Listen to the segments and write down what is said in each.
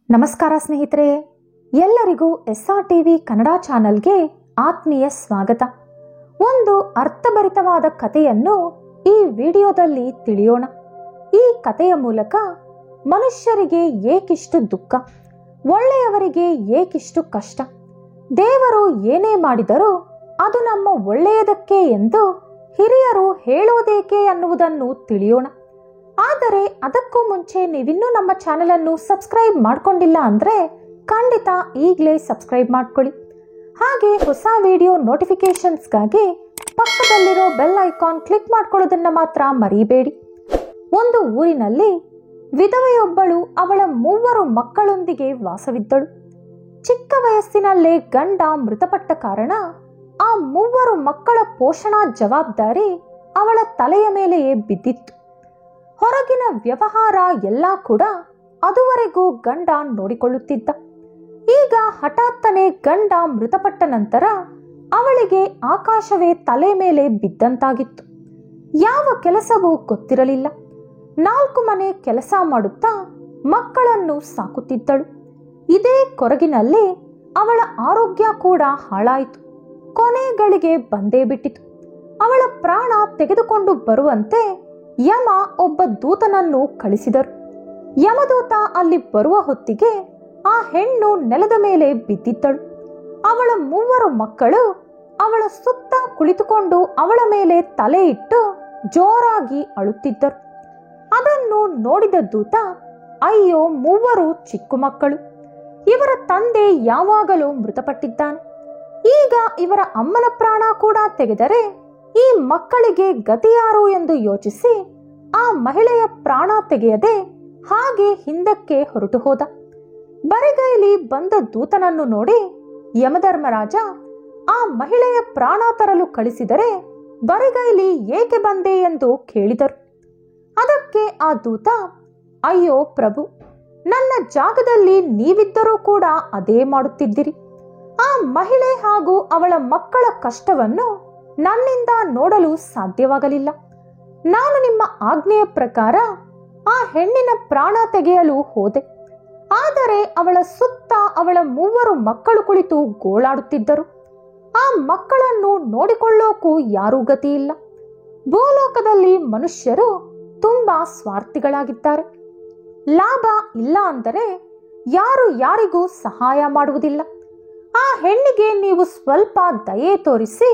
ನಮಸ್ಕಾರ ಸ್ನೇಹಿತರೆ, ಎಲ್ಲರಿಗೂ SR TV ಕನ್ನಡ ಚಾನಲ್ಗೆ ಆತ್ಮೀಯ ಸ್ವಾಗತ. ಒಂದು ಅರ್ಥಭರಿತವಾದ ಕಥೆಯನ್ನು ಈ ವಿಡಿಯೋದಲ್ಲಿ ತಿಳಿಯೋಣ. ಈ ಕಥೆಯ ಮೂಲಕ ಮನುಷ್ಯರಿಗೆ ಏಕಿಷ್ಟು ದುಃಖ, ಒಳ್ಳೆಯವರಿಗೆ ಏಕಿಷ್ಟು ಕಷ್ಟ, ದೇವರು ಏನೇ ಮಾಡಿದರೂ ಅದು ನಮ್ಮ ಒಳ್ಳೆಯದಕ್ಕೆ ಎಂದು ಹಿರಿಯರು ಹೇಳೋದೇಕೆ ಅನ್ನುವುದನ್ನು ತಿಳಿಯೋಣ. ಆದರೆ ಅದಕ್ಕೂ ಮುಂಚೆ ನೀವಿನ್ನೂ ನಮ್ಮ ಚಾನೆಲನ್ನು ಸಬ್ಸ್ಕ್ರೈಬ್ ಮಾಡ್ಕೊಂಡಿಲ್ಲ ಅಂದರೆ ಖಂಡಿತ ಈಗಲೇ ಸಬ್ಸ್ಕ್ರೈಬ್ ಮಾಡ್ಕೊಳ್ಳಿ. ಹಾಗೆ ಹೊಸ ವಿಡಿಯೋ ನೋಟಿಫಿಕೇಶನ್ಸ್ಗಾಗಿ ಪಕ್ಕದಲ್ಲಿರೋ ಬೆಲ್ ಐಕಾನ್ ಕ್ಲಿಕ್ ಮಾಡ್ಕೊಳ್ಳೋದನ್ನು ಮಾತ್ರ ಮರಿಬೇಡಿ. ಒಂದು ಊರಿನಲ್ಲಿ ವಿಧವೆಯೊಬ್ಬಳು ಅವಳ 3 ಮಕ್ಕಳೊಂದಿಗೆ ವಾಸವಿದ್ದಳು. ಚಿಕ್ಕ ವಯಸ್ಸಿನಲ್ಲೇ ಗಂಡ ಮೃತಪಟ್ಟ ಕಾರಣ ಆ 3 ಮಕ್ಕಳ ಪೋಷಣಾ ಜವಾಬ್ದಾರಿ ಅವಳ ತಲೆಯ ಮೇಲೆಯೇ ಬಿದ್ದಿತ್ತು. ಹೊರಗಿನ ವ್ಯವಹಾರ ಎಲ್ಲ ಕೂಡ ಅದುವರೆಗೂ ಗಂಡ ನೋಡಿಕೊಳ್ಳುತ್ತಿದ್ದ. ಈಗ ಹಠಾತ್ತನೆ ಗಂಡ ಮೃತಪಟ್ಟ ನಂತರ ಅವಳಿಗೆ ಆಕಾಶವೇ ತಲೆ ಮೇಲೆ ಬಿದ್ದಂತಾಗಿತ್ತು. ಯಾವ ಕೆಲಸವೂ ಗೊತ್ತಿರಲಿಲ್ಲ. 4 ಮನೆ ಕೆಲಸ ಮಾಡುತ್ತಾ ಮಕ್ಕಳನ್ನು ಸಾಕುತ್ತಿದ್ದಳು. ಇದೇ ಕೊರಗಿನಲ್ಲಿ ಅವಳ ಆರೋಗ್ಯ ಕೂಡ ಹಾಳಾಯಿತು. ಕೊನೆಗಳಿಗೆ ಬಂದೇ ಬಿಟ್ಟಿತು. ಅವಳ ಪ್ರಾಣ ತೆಗೆದುಕೊಂಡು ಬರುವಂತೆ ಯಮ ಒಬ್ಬ ದೂತನನ್ನು ಕಳಿಸಿದರು. ಯಮದೂತ ಅಲ್ಲಿ ಬರುವ ಹೊತ್ತಿಗೆ ಆ ಹೆಣ್ಣು ನೆಲದ ಮೇಲೆ ಬಿದ್ದಿದ್ದಳು. ಅವಳ 3 ಮಕ್ಕಳು ಅವಳ ಸುತ್ತ ಕುಳಿತುಕೊಂಡು ಅವಳ ಮೇಲೆ ತಲೆ ಇಟ್ಟು ಜೋರಾಗಿ ಅಳುತ್ತಿದ್ದರು. ಅದನ್ನು ನೋಡಿದ ದೂತ, ಅಯ್ಯೋ 3 ಚಿಕ್ಕ ಮಕ್ಕಳು, ಇವರ ತಂದೆ ಯಾವಾಗಲೂ ಮೃತಪಟ್ಟಿದ್ದಾನೆ. ಈಗ ಇವರ ಅಮ್ಮನ ಪ್ರಾಣ ಕೂಡ ತೆಗೆದರೆ ಈ ಮಕ್ಕಳಿಗೆ ಗತಿಯಾರು ಎಂದು ಯೋಚಿಸಿ ಆ ಮಹಿಳೆಯ ಪ್ರಾಣ ತೆಗೆಯದೆ ಹಾಗೆ ಹಿಂದಕ್ಕೆ ಹೊರಟು ಹೋದ. ಬರಿಗೈಲಿ ಬಂದ ದೂತನನ್ನು ನೋಡಿ ಯಮಧರ್ಮರಾಜ ಆ ಮಹಿಳೆಯ ಪ್ರಾಣ ತರಲು ಕಳಿಸಿದರೆ ಬರಿಗೈಲಿ ಏಕೆ ಬಂದೆ ಎಂದು ಕೇಳಿದರು. ಅದಕ್ಕೆ ಆ ದೂತ, ಅಯ್ಯೋ ಪ್ರಭು, ನನ್ನ ಜಾಗದಲ್ಲಿ ನೀವಿದ್ದರೂ ಕೂಡ ಅದೇ ಮಾಡುತ್ತಿದ್ದಿರಿ. ಆ ಮಹಿಳೆ ಹಾಗೂ ಅವಳ ಮಕ್ಕಳ ಕಷ್ಟವನ್ನು ನನ್ನಿಂದ ನೋಡಲು ಸಾಧ್ಯವಾಗಲಿಲ್ಲ. ನಾನು ನಿಮ್ಮ ಆಜ್ಞೆಯ ಪ್ರಕಾರ ಆ ಹೆಣ್ಣಿನ ಪ್ರಾಣ ತೆಗೆಯಲು ಹೋದೆ. ಆದರೆ ಅವಳ ಸುತ್ತ ಅವಳ 3 ಮಕ್ಕಳು ಕುಳಿತು ಗೋಳಾಡುತ್ತಿದ್ದರು. ಆ ಮಕ್ಕಳನ್ನು ನೋಡಿಕೊಳ್ಳೋಕು ಯಾರೂ ಗತಿಯಿಲ್ಲ. ಭೂಲೋಕದಲ್ಲಿ ಮನುಷ್ಯರು ತುಂಬಾ ಸ್ವಾರ್ಥಿಗಳಾಗಿದ್ದಾರೆ. ಲಾಭ ಇಲ್ಲ ಅಂದರೆ ಯಾರು ಯಾರಿಗೂ ಸಹಾಯ ಮಾಡುವುದಿಲ್ಲ. ಆ ಹೆಣ್ಣಿಗೆ ನೀವು ಸ್ವಲ್ಪ ದಯೆ ತೋರಿಸಿ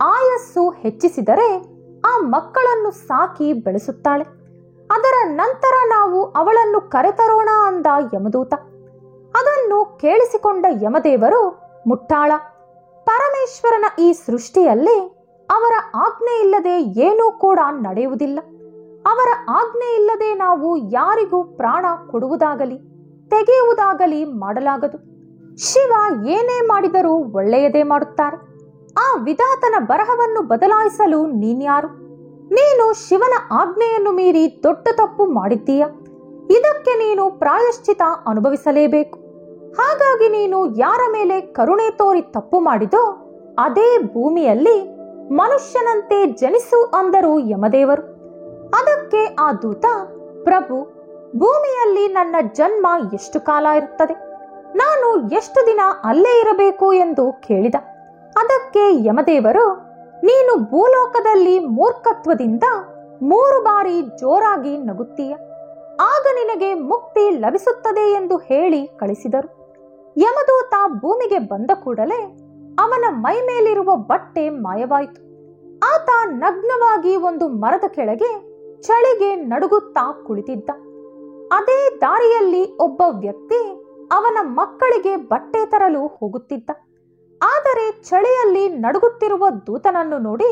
ಆಯಸ್ಸು ಹೆಚ್ಚಿಸಿದರೆ ಆ ಮಕ್ಕಳನ್ನು ಸಾಕಿ ಬೆಳೆಸುತ್ತಾಳೆ. ಅದರ ನಂತರ ನಾವು ಅವಳನ್ನು ಕರೆತರೋಣ ಅಂದ ಯಮದೂತ. ಅದನ್ನು ಕೇಳಿಸಿಕೊಂಡ ಯಮದೇವರು, ಮುಟ್ಟಾಳ, ಪರಮೇಶ್ವರನ ಈ ಸೃಷ್ಟಿಯಲ್ಲಿ ಅವರ ಆಜ್ಞೆ ಇಲ್ಲದೆ ಏನೂ ಕೂಡ ನಡೆಯುವುದಿಲ್ಲ. ಅವರ ಆಜ್ಞೆ ಇಲ್ಲದೆ ನಾವು ಯಾರಿಗೂ ಪ್ರಾಣ ಕೊಡುವುದಾಗಲಿ ತೆಗೆಯುವುದಾಗಲಿ ಮಾಡಲಾಗದು. ಶಿವ ಏನೇ ಮಾಡಿದರೂ ಒಳ್ಳೆಯದೇ ಮಾಡುತ್ತಾರೆ. ಆ ವಿಧಾತನ ಬರಹವನ್ನು ಬದಲಾಯಿಸಲು ನೀನ್ಯಾರು? ನೀನು ಶಿವನ ಆಜ್ಞೆಯನ್ನು ಮೀರಿ ದೊಡ್ಡ ತಪ್ಪು ಮಾಡಿದ್ದೀಯ. ಇದಕ್ಕೆ ನೀನು ಪ್ರಾಯಶ್ಚಿತ ಅನುಭವಿಸಲೇಬೇಕು. ಹಾಗಾಗಿ ನೀನು ಯಾರ ಮೇಲೆ ಕರುಣೆ ತೋರಿ ತಪ್ಪು ಮಾಡಿದೋ ಅದೇ ಭೂಮಿಯಲ್ಲಿ ಮನುಷ್ಯನಂತೆ ಜನಿಸು ಅಂದರು ಯಮದೇವರು. ಅದಕ್ಕೆ ಆ ದೂತ, ಪ್ರಭು, ಭೂಮಿಯಲ್ಲಿ ನನ್ನ ಜನ್ಮ ಎಷ್ಟು ಕಾಲ ಇರುತ್ತದೆ? ನಾನು ಎಷ್ಟು ದಿನ ಅಲ್ಲೇ ಇರಬೇಕು ಎಂದು ಕೇಳಿದ. ಅದಕ್ಕೆ ಯಮದೇವರು, ನೀನು ಭೂಲೋಕದಲ್ಲಿ ಮೂರ್ಖತ್ವದಿಂದ 3 ಬಾರಿ ಜೋರಾಗಿ ನಗುತ್ತೀಯ, ಆಗ ನಿನಗೆ ಮುಕ್ತಿ ಲಭಿಸುತ್ತದೆ ಎಂದು ಹೇಳಿ ಕಳಿಸಿದರು. ಯಮದೂತ ಭೂಮಿಗೆ ಬಂದ ಕೂಡಲೇ ಅವನ ಮೈ ಮೇಲಿರುವ ಬಟ್ಟೆ ಮಾಯವಾಯಿತು. ಆತ ನಗ್ನವಾಗಿ ಒಂದು ಮರದ ಕೆಳಗೆ ಚಳಿಗೆ ನಡುಗುತ್ತಾ ಕುಳಿತಿದ್ದ. ಅದೇ ದಾರಿಯಲ್ಲಿ ಒಬ್ಬ ವ್ಯಕ್ತಿ ಅವನ ಮಕ್ಕಳಿಗೆ ಬಟ್ಟೆ ತರಲು ಹೋಗುತ್ತಿದ್ದ. ಆದರೆ ಚಳಿಯಲ್ಲಿ ನಡುಗುತ್ತಿರುವ ದೂತನನ್ನು ನೋಡಿ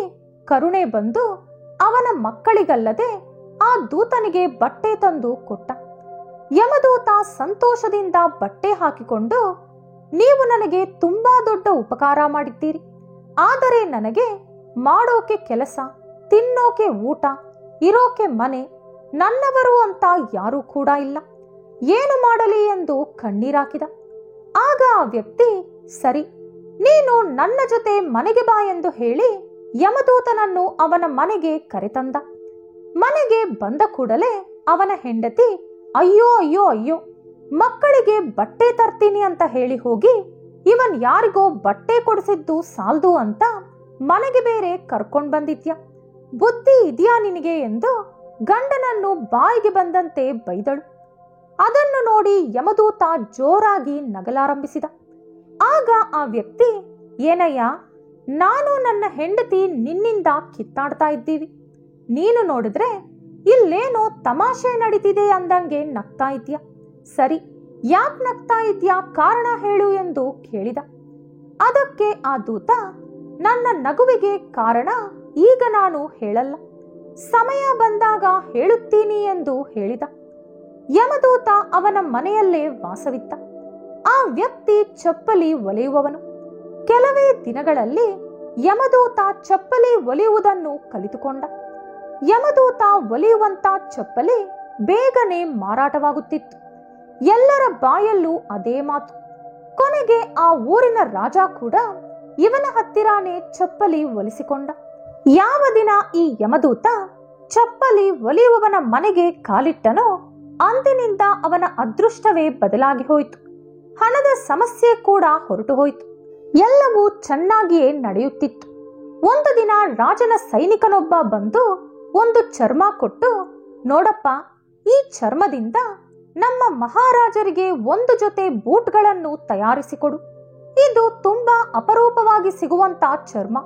ಕರುಣೆ ಬಂದು ಅವನ ಮಕ್ಕಳಿಗಲ್ಲದೆ ಆ ದೂತನಿಗೆ ಬಟ್ಟೆ ತಂದು ಕೊಟ್ಟ. ಯಮದೂತ ಸಂತೋಷದಿಂದ ಬಟ್ಟೆ ಹಾಕಿಕೊಂಡು, ನೀವು ನನಗೆ ತುಂಬಾ ದೊಡ್ಡ ಉಪಕಾರ ಮಾಡಿದ್ದೀರಿ. ಆದರೆ ನನಗೆ ಮಾಡೋಕೆ ಕೆಲಸ, ತಿನ್ನೋಕೆ ಊಟ, ಇರೋಕೆ ಮನೆ, ನನ್ನವರು ಅಂತ ಯಾರೂ ಕೂಡ ಇಲ್ಲ. ಏನು ಮಾಡಲಿ ಎಂದು ಕಣ್ಣೀರಾಕಿದ. ಆಗ ಆ ವ್ಯಕ್ತಿ, ಸರಿ, ನೀನು ನನ್ನ ಜೊತೆ ಮನೆಗೆ ಬಾ ಎಂದು ಹೇಳಿ ಯಮದೂತನನ್ನು ಅವನ ಮನೆಗೆ ಕರೆತಂದ. ಮನೆಗೆ ಬಂದ ಕೂಡಲೇ ಅವನ ಹೆಂಡತಿ, ಅಯ್ಯೋ ಅಯ್ಯೋ ಅಯ್ಯೋ, ಮಕ್ಕಳಿಗೆ ಬಟ್ಟೆ ತರ್ತೀನಿ ಅಂತ ಹೇಳಿ ಹೋಗಿ ಇವನ್ ಯಾರಿಗೋ ಬಟ್ಟೆ ಕೊಡಿಸಿದ್ದು ಸಾಲ್ದು ಅಂತ ಮನೆಗೆ ಬೇರೆ ಕರ್ಕೊಂಡ್ ಬಂದಿದ್ಯಾ, ಬುದ್ಧಿ ಇದೆಯಾ ನಿನಗೆ ಎಂದು ಗಂಡನನ್ನು ಬಾಯಿಗೆ ಬಂದಂತೆ ಬೈದಳು. ಅದನ್ನು ನೋಡಿ ಯಮದೂತ ಜೋರಾಗಿ ನಗಲಾರಂಭಿಸಿದ. ಆಗ ಆ ವ್ಯಕ್ತಿ, ಏನಯ್ಯ, ನಾನು ನನ್ನ ಹೆಂಡತಿ ನಿನ್ನಿಂದ ಕಿತ್ತಾಡ್ತಾ ಇದ್ದೀವಿ, ನೀನು ನೋಡಿದ್ರೆ ಇಲ್ಲೇನೋ ತಮಾಷೆ ನಡೀತಿದೆ ಅಂದಂಗೆ ನಗ್ತಾ ಇದ್ಯಾ, ಸರಿ ಯಾಕೆ ನಗ್ತಾ ಇದ್ಯಾ, ಕಾರಣ ಹೇಳು ಎಂದು ಕೇಳಿದ. ಅದಕ್ಕೆ ಆ ದೂತ, ನನ್ನ ನಗುವಿಗೆ ಕಾರಣ ಈಗ ನಾನು ಹೇಳಲ್ಲ, ಸಮಯ ಬಂದಾಗ ಹೇಳುತ್ತೀನಿ ಎಂದು ಹೇಳಿದ. ಯಮದೂತ ಅವನ ಮನೆಯಲ್ಲೇ ವಾಸವಿದ್ದ. ಆ ವ್ಯಕ್ತಿ ಚಪ್ಪಲಿ ಒಲೆಯುವವನು. ಕೆಲವೇ ದಿನಗಳಲ್ಲಿ ಯಮದೂತ ಚಪ್ಪಲಿ ಒಲೆಯುವುದನ್ನು ಕಲಿತುಕೊಂಡ. ಯಮದೂತ ಒಲೆಯುವಂತ ಚಪ್ಪಲಿ ಬೇಗನೆ ಮಾರಾಟವಾಗುತ್ತಿತ್ತು. ಎಲ್ಲರ ಬಾಯಲ್ಲೂ ಅದೇ ಮಾತು. ಕೊನೆಗೆ ಆ ಊರಿನ ರಾಜ ಕೂಡ ಇವನ ಹತ್ತಿರಾನೇ ಚಪ್ಪಲಿ ಒಲಿಸಿಕೊಂಡ. ಯಾವ ದಿನ ಈ ಯಮದೂತ ಚಪ್ಪಲಿ ಒಲಿಯುವವನ ಮನೆಗೆ ಕಾಲಿಟ್ಟನೋ ಅಂದಿನಿಂದ ಅವನ ಅದೃಷ್ಟವೇ ಬದಲಾಗಿ ಹೋಯಿತು. ಹಣದ ಸಮಸ್ಯೆ ಕೂಡ ಹೊರಟು ಹೋಯಿತು. ಎಲ್ಲವೂ ಚೆನ್ನಾಗಿಯೇ ನಡೆಯುತ್ತಿತ್ತು. ಒಂದು ದಿನ ರಾಜನ ಸೈನಿಕನೊಬ್ಬ ಬಂದು ಒಂದು ಚರ್ಮ ಕೊಟ್ಟು, ನೋಡಪ್ಪ, ಈ ಚರ್ಮದಿಂದ ನಮ್ಮ ಮಹಾರಾಜರಿಗೆ ಒಂದು ಜೊತೆ ಬೂಟ್ಗಳನ್ನು ತಯಾರಿಸಿಕೊಡು. ಇದು ತುಂಬಾ ಅಪರೂಪವಾಗಿ ಸಿಗುವಂತ ಚರ್ಮ,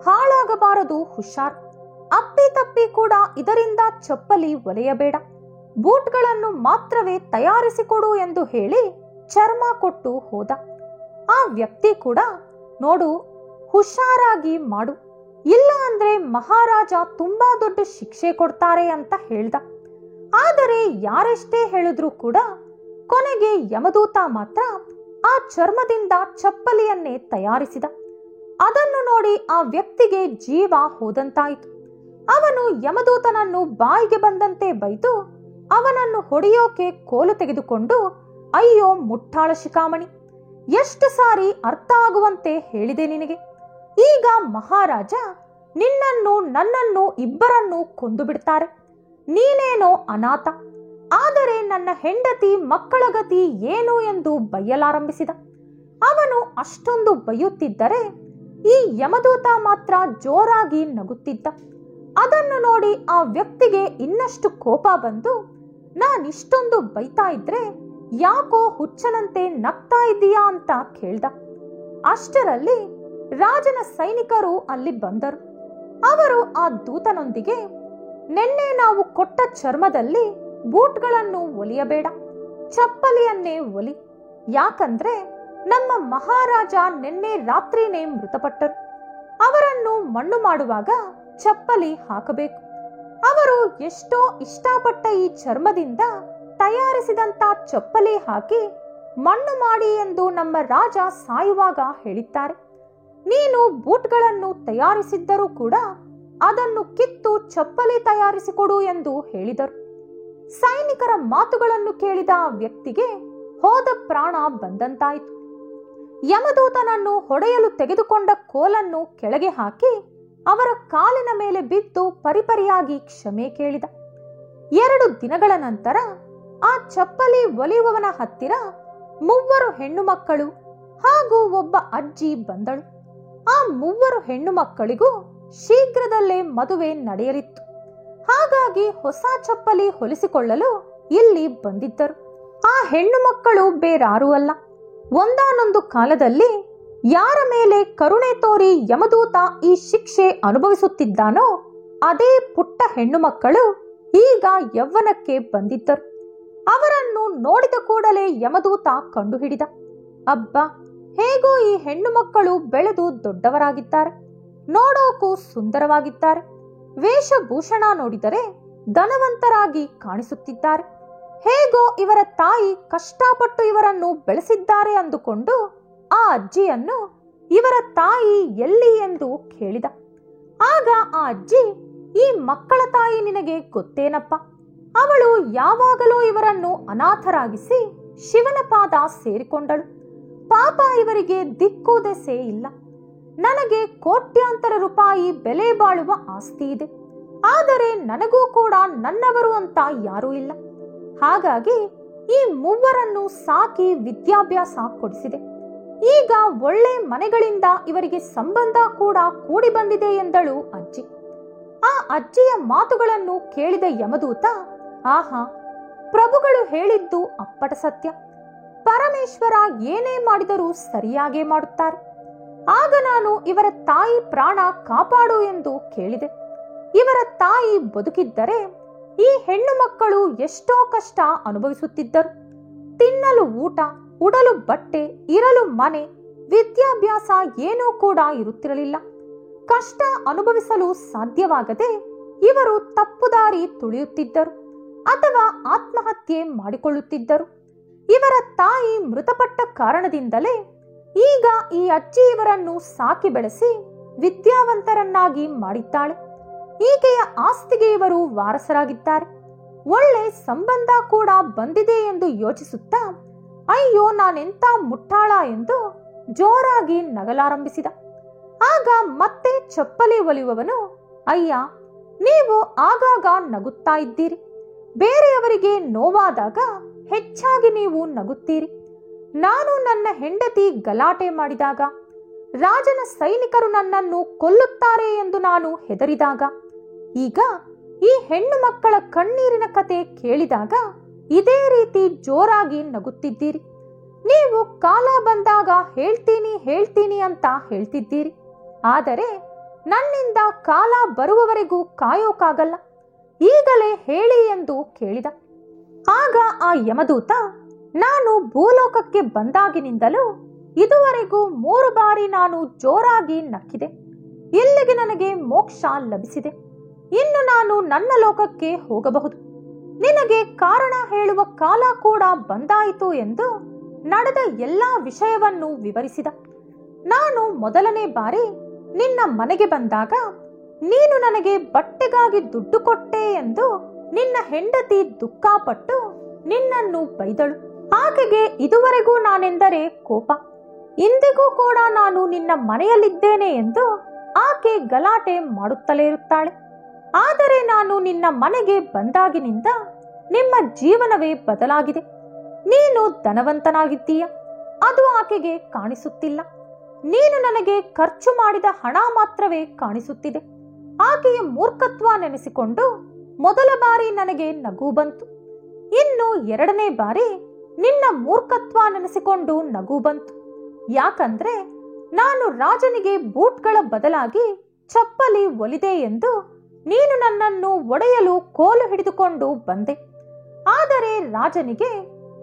ಹಾಳಾಗಬಾರದು, ಹುಷಾರ್. ಅಪ್ಪಿತಪ್ಪಿ ಕೂಡ ಇದರಿಂದ ಚಪ್ಪಲಿ ಒಲೆಯಬೇಡ, ಬೂಟ್ಗಳನ್ನು ಮಾತ್ರವೇ ತಯಾರಿಸಿಕೊಡು ಎಂದು ಹೇಳಿ ಚರ್ಮ ಕೊಟ್ಟು ಹೋದ. ಆ ವ್ಯಕ್ತಿ ಕೂಡ, ನೋಡು, ಹುಷಾರಾಗಿ ಮಾಡು, ಇಲ್ಲ ಅಂದ್ರೆ ಮಹಾರಾಜ ತುಂಬಾ ದೊಡ್ಡ ಶಿಕ್ಷೆ ಕೊಡ್ತಾರೆ ಅಂತ ಹೇಳ್ದ. ಆದರೆ ಯಾರೆಷ್ಟೇ ಹೇಳಿದ್ರೂ ಕೂಡ ಕೊನೆಗೆ ಯಮದೂತ ಮಾತ್ರ ಆ ಚರ್ಮದಿಂದ ಚಪ್ಪಲಿಯನ್ನೇ ತಯಾರಿಸಿದ. ಅದನ್ನು ನೋಡಿ ಆ ವ್ಯಕ್ತಿಗೆ ಜೀವ ಹೋದಂತಾಯಿತು. ಅವನು ಯಮದೂತನನ್ನು ಬಾಯಿಗೆ ಬಂದಂತೆ ಬೈದು ಅವನನ್ನು ಹೊಡೆಯೋಕೆ ಕೋಲು ತೆಗೆದುಕೊಂಡು, ಅಯ್ಯೋ ಮುಟ್ಟಾಳ ಶಿಖಾಮಣಿ, ಎಷ್ಟು ಸಾರಿ ಅರ್ಥ ಆಗುವಂತೆ ಹೇಳಿದೆ ನಿನಗೆ. ಈಗ ಮಹಾರಾಜ ನಿನ್ನನ್ನು ನನ್ನನ್ನು ಇಬ್ಬರನ್ನು ಕೊಂದು ಬಿಡ್ತಾರೆ, ನೀನೇನೋ ಅನಾಥ, ಆದರೆ ನನ್ನ ಹೆಂಡತಿ ಮಕ್ಕಳ ಗತಿ ಏನು ಎಂದು ಬೈಯಲಾರಂಭಿಸಿದ. ಅವನು ಅಷ್ಟೊಂದು ಬೈಯುತ್ತಿದ್ದರೆ ಈ ಯಮದೂತ ಮಾತ್ರ ಜೋರಾಗಿ ನಗುತ್ತಿದ್ದ. ಅದನ್ನು ನೋಡಿ ಆ ವ್ಯಕ್ತಿಗೆ ಇನ್ನಷ್ಟು ಕೋಪ ಬಂದು, ನಾನಿಷ್ಟೊಂದು ಬೈತಾ ಇದ್ರೆ ಯಾಕೋ ಹುಚ್ಚನಂತೆ ನಗ್ತಾ ಇದ್ದೀಯಾ ಅಂತ ಕೇಳ್ದ. ಅಷ್ಟರಲ್ಲಿ ರಾಜನ ಸೈನಿಕರು ಅಲ್ಲಿ ಬಂದರು. ಅವರು ಆ ದೂತನೊಂದಿಗೆ, ನಿನ್ನೆ ನಾವು ಕೊಟ್ಟ ಚರ್ಮದಲ್ಲಿ ಬೂಟ್ಗಳನ್ನು ಒಲಿಯಬೇಡ, ಚಪ್ಪಲಿಯನ್ನೇ ಒಲಿ, ಯಾಕಂದ್ರೆ ನಮ್ಮ ಮಹಾರಾಜ ನಿನ್ನೆ ರಾತ್ರಿನೇ ಮೃತಪಟ್ಟರು. ಅವರನ್ನು ಮಣ್ಣು ಮಾಡುವಾಗ ಚಪ್ಪಲಿ ಹಾಕಬೇಕು. ಅವರು ಎಷ್ಟೋ ಇಷ್ಟಪಟ್ಟ ಈ ಚರ್ಮದಿಂದ ತಯಾರಿಸಿದಂತ ಚಪ್ಪಲಿ ಹಾಕಿ ಮಣ್ಣು ಮಾಡಿ ಎಂದು ನಮ್ಮ ರಾಜ ಸಾಯುವಾಗ ಹೇಳಿದ್ದಾರೆ. ನೀನು ಬೂಟ್ಗಳನ್ನು ತಯಾರಿಸಿದ್ದರೂ ಕೂಡ ಅದನ್ನು ಕಿತ್ತು ಚಪ್ಪಲಿ ತಯಾರಿಸಿಕೊಡು ಎಂದು ಹೇಳಿದರು. ಸೈನಿಕರ ಮಾತುಗಳನ್ನು ಕೇಳಿದ ಆ ವ್ಯಕ್ತಿಗೆ ಹೋದ ಪ್ರಾಣ ಬಂದಂತಾಯಿತು. ಯಮದೂತನನ್ನು ಹೊಡೆಯಲು ತೆಗೆದುಕೊಂಡ ಕೋಲನ್ನು ಕೆಳಗೆ ಹಾಕಿ ಅವರ ಕಾಲಿನ ಮೇಲೆ ಬಿದ್ದು ಪರಿಪರಿಯಾಗಿ ಕ್ಷಮೆ ಕೇಳಿದ. 2 ದಿನಗಳ ನಂತರ ಆ ಚಪ್ಪಲಿ ಒಲಿಯುವವನ ಹತ್ತಿರ 3 ಹೆಣ್ಣು ಮಕ್ಕಳು ಹಾಗೂ ಒಬ್ಬ ಅಜ್ಜಿ ಬಂದಳು. ಆ 3 ಹೆಣ್ಣು ಮಕ್ಕಳಿಗೂ ಶೀಘ್ರದಲ್ಲೇ ಮದುವೆ ನಡೆಯಲಿತ್ತು. ಹಾಗಾಗಿ ಹೊಸ ಚಪ್ಪಲಿ ಹೊಲಿಸಿಕೊಳ್ಳಲು ಇಲ್ಲಿ ಬಂದಿದ್ದರು. ಆ ಹೆಣ್ಣು ಮಕ್ಕಳು ಬೇರಾರೂ ಅಲ್ಲ, ಒಂದಾನೊಂದು ಕಾಲದಲ್ಲಿ ಯಾರ ಮೇಲೆ ಕರುಣೆ ತೋರಿ ಯಮದೂತ ಈ ಶಿಕ್ಷೆ ಅನುಭವಿಸುತ್ತಿದ್ದಾನೋ ಅದೇ ಪುಟ್ಟ ಹೆಣ್ಣು ಮಕ್ಕಳು ಈಗ ಯೌವನಕ್ಕೆ ಬಂದಿದ್ದರು. ಅವರನ್ನು ನೋಡಿದ ಕೂಡಲೇ ಯಮದೂತ ಕಂಡುಹಿಡಿದ. ಅಬ್ಬಾ, ಹೇಗೋ ಈ ಹೆಣ್ಣು ಮಕ್ಕಳು ಬೆಳೆದು ದೊಡ್ಡವರಾಗಿದ್ದಾರೆ, ನೋಡೋಕು ಸುಂದರವಾಗಿದ್ದಾರೆ, ವೇಷಭೂಷಣ ನೋಡಿದರೆ ಧನವಂತರಾಗಿ ಕಾಣಿಸುತ್ತಿದ್ದಾರೆ. ಹೇಗೋ ಇವರ ತಾಯಿ ಕಷ್ಟಪಟ್ಟು ಇವರನ್ನು ಬೆಳೆಸಿದ್ದಾರೆ ಅಂದುಕೊಂಡು ಆ ಅಜ್ಜಿಯನ್ನು ಇವರ ತಾಯಿ ಎಲ್ಲಿ ಎಂದು ಕೇಳಿದ. ಆಗ ಆ ಅಜ್ಜಿ, ಈ ಮಕ್ಕಳ ತಾಯಿ ನಿನಗೆ ಗೊತ್ತೇನಪ್ಪ, ಅವಳು ಯಾವಾಗಲೂ ಇವರನ್ನು ಅನಾಥರಾಗಿಸಿ ಶಿವನ ಪಾದ ಸೇರಿಕೊಂಡಳು. ಪಾಪ, ಇವರಿಗೆ ದಿಕ್ಕು ದೆಸೆ ಇಲ್ಲ. ನನಗೆ ಕೋಟ್ಯಾಂತರ ರೂಪಾಯಿ ಬೆಲೆ ಬಾಳುವ ಆಸ್ತಿ ಇದೆ, ಆದರೆ ನನಗೂ ಕೂಡ ನನ್ನವರು ಅಂತ ಯಾರೂ ಇಲ್ಲ. ಹಾಗಾಗಿ ಈ ಮೂವರನ್ನು ಸಾಕಿ ವಿದ್ಯಾಭ್ಯಾಸ ಕೊಡಿಸಿದೆ. ಈಗ ಒಳ್ಳೆ ಮನೆಗಳಿಂದ ಇವರಿಗೆ ಸಂಬಂಧ ಕೂಡ ಕೂಡಿ ಬಂದಿದೆ ಎಂದಳು ಅಜ್ಜಿ. ಆ ಅಜ್ಜಿಯ ಮಾತುಗಳನ್ನು ಕೇಳಿದ ಯಮದೂತ, ಆಹಾ, ಪ್ರಭುಗಳು ಹೇಳಿದ್ದು ಅಪ್ಪಟ ಸತ್ಯ. ಪರಮೇಶ್ವರ ಏನೇ ಮಾಡಿದರೂ ಸರಿಯಾಗೇ ಮಾಡುತ್ತಾರೆ. ಆಗ ನಾನು ಇವರ ತಾಯಿ ಪ್ರಾಣ ಕಾಪಾಡು ಎಂದು ಕೇಳಿದೆ. ಇವರ ತಾಯಿ ಬದುಕಿದ್ದರೆ ಈ ಹೆಣ್ಣು ಮಕ್ಕಳು ಎಷ್ಟೋ ಕಷ್ಟ ಅನುಭವಿಸುತ್ತಿದ್ದರು. ತಿನ್ನಲು ಊಟ, ಉಡಲು ಬಟ್ಟೆ, ಇರಲು ಮನೆ, ವಿದ್ಯಾಭ್ಯಾಸ ಏನೂ ಕೂಡ ಇರುತ್ತಿರಲಿಲ್ಲ. ಕಷ್ಟ ಅನುಭವಿಸಲು ಸಾಧ್ಯವಾಗದೆ ಇವರು ತಪ್ಪುದಾರಿ ತುಳಿಯುತ್ತಿದ್ದರು ಅಥವಾ ಆತ್ಮಹತ್ಯೆ ಮಾಡಿಕೊಳ್ಳುತ್ತಿದ್ದರು. ಇವರ ತಾಯಿ ಮೃತಪಟ್ಟ ಕಾರಣದಿಂದಲೇ ಈಗ ಈ ಅಜ್ಜಿ ಇವರನ್ನು ಸಾಕಿ ಬೆಳೆಸಿ ವಿದ್ಯಾವಂತರನ್ನಾಗಿ ಮಾಡಿದ್ದಾಳೆ. ಈಕೆಯ ಆಸ್ತಿಗೆ ಇವರು ವಾರಸರಾಗಿದ್ದಾರೆ. ಒಳ್ಳೆ ಸಂಬಂಧ ಕೂಡ ಬಂದಿದೆ ಎಂದು ಯೋಚಿಸುತ್ತಾ, ಅಯ್ಯೋ ನಾನೆಂತ ಮುಟ್ಟಾಳ ಎಂದು ಜೋರಾಗಿ ನಗಲಾರಂಭಿಸಿದ. ಆಗ ಮತ್ತೆ ಚಪ್ಪಲಿ ಒಲಿಯುವವನು, ಅಯ್ಯ, ನೀವು ಆಗಾಗ ನಗುತ್ತಾ ಇದ್ದೀರಿ. ಬೇರೆಯವರಿಗೆ ನೋವಾದಾಗ ಹೆಚ್ಚಾಗಿ ನೀವು ನಗುತ್ತೀರಿ. ನಾನು ನನ್ನ ಹೆಂಡತಿ ಗಲಾಟೆ ಮಾಡಿದಾಗ, ರಾಜನ ಸೈನಿಕರು ನನ್ನನ್ನು ಕೊಲ್ಲುತ್ತಾರೆ ಎಂದು ನಾನು ಹೆದರಿದಾಗ, ಈಗ ಈ ಹೆಣ್ಣು ಮಕ್ಕಳ ಕಣ್ಣೀರಿನ ಕತೆ ಕೇಳಿದಾಗ ಇದೇ ರೀತಿ ಜೋರಾಗಿ ನಗುತ್ತಿದ್ದೀರಿ. ನೀವು ಕಾಲ ಬಂದಾಗ ಹೇಳ್ತೀನಿ ಅಂತ ಹೇಳ್ತಿದ್ದೀರಿ. ಆದರೆ ನನ್ನಿಂದ ಕಾಲ ಬರುವವರೆಗೂ ಕಾಯೋಕ್ಕಾಗಲ್ಲ. ಈಗಲೇ ಹೇಳಿ ಎಂದು ಕೇಳಿದ. ಆಗ ಆ ಯಮದೂತ, ನಾನು ಭೂಲೋಕಕ್ಕೆ ಬಂದಾಗಿನಿಂದಲೂ ಇದುವರೆಗೂ 3 ಬಾರಿ ನಾನು ಜೋರಾಗಿ ನಕ್ಕಿದೆ. ಇಲ್ಲಿಗೆ ನನಗೆ ಮೋಕ್ಷ ಲಭಿಸಿದೆ. ಇನ್ನು ನಾನು ನನ್ನ ಲೋಕಕ್ಕೆ ಹೋಗಬಹುದು. ನಿನಗೆ ಕಾರಣ ಹೇಳುವ ಕಾಲ ಕೂಡ ಬಂದಾಯಿತು ಎಂದು ನಡೆದ ಎಲ್ಲಾ ವಿಷಯವನ್ನು ವಿವರಿಸಿದ. ನಾನು ಮೊದಲನೇ ಬಾರಿ ನಿನ್ನ ಮನೆಗೆ ಬಂದಾಗ ನೀನು ನನಗೆ ಬಟ್ಟೆಗಾಗಿ ದುಡ್ಡು ಕೊಟ್ಟೆ ಎಂದು ನಿನ್ನ ಹೆಂಡತಿ ದುಃಖಪಟ್ಟು ನಿನ್ನನ್ನು ಬೈದಳು. ಆಕೆಗೆ ಇದುವರೆಗೂ ನಾನೆಂದರೆ ಕೋಪ. ಇಂದಿಗೂ ಕೂಡ ನಾನು ನಿನ್ನ ಮನೆಯಲ್ಲಿದ್ದೇನೆ ಎಂದು ಆಕೆ ಗಲಾಟೆ ಮಾಡುತ್ತಲೇ ಇರುತ್ತಾಳೆ. ಆದರೆ ನಾನು ನಿನ್ನ ಮನೆಗೆ ಬಂದಾಗಿನಿಂದ ನಿಮ್ಮ ಜೀವನವೇ ಬದಲಾಗಿದೆ. ನೀನು ಧನವಂತನಾಗಿದ್ದೀಯ, ಅದು ಆಕೆಗೆ ಕಾಣಿಸುತ್ತಿಲ್ಲ. ನೀನು ನನಗೆ ಖರ್ಚು ಮಾಡಿದ ಹಣ ಮಾತ್ರವೇ ಕಾಣಿಸುತ್ತಿದೆ. ಆಕೆಯ ಮೂರ್ಖತ್ವ ನೆನೆಸಿಕೊಂಡು ಮೊದಲ ಬಾರಿ ನನಗೆ ನಗು ಬಂತು. ಇನ್ನು 2ನೇ ಬಾರಿ ನಿನ್ನ ಮೂರ್ಖತ್ವ ನೆನೆಸಿಕೊಂಡು ನಗು ಬಂತು. ಯಾಕಂದ್ರೆ ನಾನು ರಾಜನಿಗೆ ಬೂಟ್ಗಳ ಬದಲಾಗಿ ಚಪ್ಪಲಿ ಒಲಿದೆ ಎಂದು ನೀನು ನನ್ನನ್ನು ಒಡೆಯಲು ಕೋಲು ಹಿಡಿದುಕೊಂಡು ಬಂದೆ. ಆದರೆ ರಾಜನಿಗೆ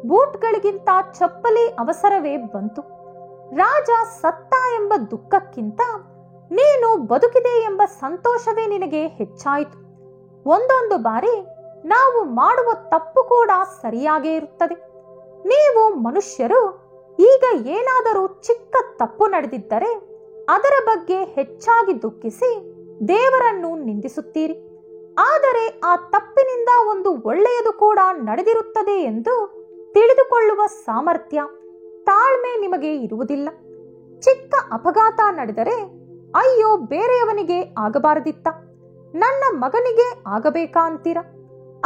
ಬೂಟ್ಗಳಿಗಿಂತ ಚಪ್ಪಲಿ ಅವಸರವೇ ಬಂತು. ರಾಜ ಸತ್ತ ಎಂಬ ದುಃಖಕ್ಕಿಂತ ನೀನು ಬದುಕಿದೆ ಎಂಬ ಸಂತೋಷವೇ ನಿನಗೆ ಹೆಚ್ಚಾಯಿತು. ಒಂದೊಂದು ಬಾರಿ ನಾವು ಮಾಡುವ ತಪ್ಪು ಕೂಡ ಸರಿಯಾಗೇ ಇರುತ್ತದೆ. ನೀವು ಮನುಷ್ಯರು ಈಗ ಏನಾದರೂ ಚಿಕ್ಕ ತಪ್ಪು ನಡೆದಿದ್ದರೆ ಅದರ ಬಗ್ಗೆ ಹೆಚ್ಚಾಗಿ ದುಃಖಿಸಿ ದೇವರನ್ನು ನಿಂದಿಸುತ್ತೀರಿ. ಆದರೆ ಆ ತಪ್ಪಿನಿಂದ ಒಂದು ಒಳ್ಳೆಯದು ಕೂಡ ನಡೆದಿರುತ್ತದೆ ಎಂದು ತಿಳಿದುಕೊಳ್ಳುವ ಸಾಮರ್ಥ್ಯ, ತಾಳ್ಮೆ ನಿಮಗೆ ಇರುವುದಿಲ್ಲ. ಚಿಕ್ಕ ಅಪಘಾತ ನಡೆದರೆ ಅಯ್ಯೋ ಬೇರೆಯವನಿಗೆ ಆಗಬಾರದಿತ್ತ, ನನ್ನ ಮಗನಿಗೆ ಆಗಬೇಕಾ ಅಂತೀರ.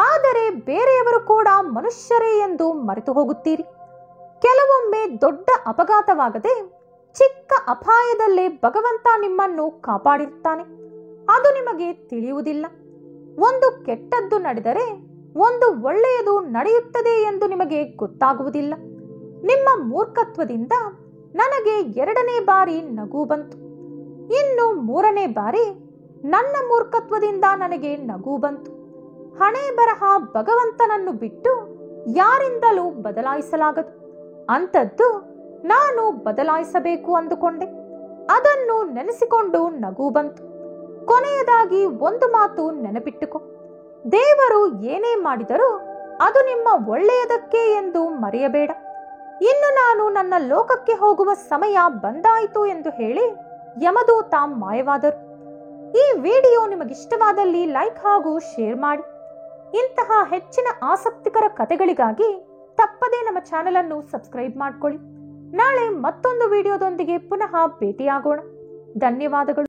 ಆದರೆ ಬೇರೆಯವರು ಕೂಡ ಮನುಷ್ಯರೇ ಎಂದು ಮರೆತು ಹೋಗುತ್ತೀರಿ. ಕೆಲವೊಮ್ಮೆ ದೊಡ್ಡ ಅಪಘಾತವಾಗದೆ ಚಿಕ್ಕ ಅಪಾಯದಲ್ಲೇ ಭಗವಂತ ನಿಮ್ಮನ್ನು ಕಾಪಾಡಿರುತ್ತಾನೆ. ಅದು ನಿಮಗೆ ತಿಳಿಯುವುದಿಲ್ಲ. ಒಂದು ಕೆಟ್ಟದ್ದು ನಡೆದರೆ ಒಂದು ಒಳ್ಳೆಯದು ನಡೆಯುತ್ತದೆ ಎಂದು ನಿಮಗೆ ಗೊತ್ತಾಗುವುದಿಲ್ಲ. ನಿಮ್ಮ ಮೂರ್ಖತ್ವದಿಂದ ನನಗೆ 2ನೇ ಬಾರಿ ನಗು ಬಂತು. ಇನ್ನು 3ನೇ ಬಾರಿ ನನ್ನ ಮೂರ್ಖತ್ವದಿಂದ ನನಗೆ ನಗು ಬಂತು. ಹಣೆ ಬರಹ ಭಗವಂತನನ್ನು ಬಿಟ್ಟು ಯಾರಿಂದಲೂ ಬದಲಾಯಿಸಲಾಗದು. ಅಂಥದ್ದು ನಾನು ಬದಲಾಯಿಸಬೇಕು ಅಂದುಕೊಂಡೆ. ಅದನ್ನು ನೆನೆಸಿಕೊಂಡು ನಗು ಬಂತು. ಕೊನೆಯದಾಗಿ ಒಂದು ಮಾತು ನೆನಪಿಟ್ಟುಕೋ, ದೇವರು ಏನೇ ಮಾಡಿದರೂ ಅದು ನಿಮ್ಮ ಒಳ್ಳೆಯದಕ್ಕೆ ಎಂದು ಮರೆಯಬೇಡ. ಇನ್ನು ನಾನು ನನ್ನ ಲೋಕಕ್ಕೆ ಹೋಗುವ ಸಮಯ ಬಂದಾಯಿತು ಎಂದು ಹೇಳಿ ಯಮದೂತ ಮಾಯವಾದರು. ಈ ವಿಡಿಯೋ ನಿಮಗಿಷ್ಟವಾದಲ್ಲಿ ಲೈಕ್ ಹಾಗೂ ಶೇರ್ ಮಾಡಿ. ಇಂತಹ ಹೆಚ್ಚಿನ ಆಸಕ್ತಿಕರ ಕಥೆಗಳಿಗಾಗಿ ತಪ್ಪದೇ ನಮ್ಮ ಚಾನೆಲ್ ಅನ್ನು ಸಬ್ಸ್ಕ್ರೈಬ್ ಮಾಡಿಕೊಳ್ಳಿ. ನಾಳೆ ಮತ್ತೊಂದು ವಿಡಿಯೋದೊಂದಿಗೆ ಪುನಃ ಭೇಟಿಯಾಗೋಣ. ಧನ್ಯವಾದಗಳು.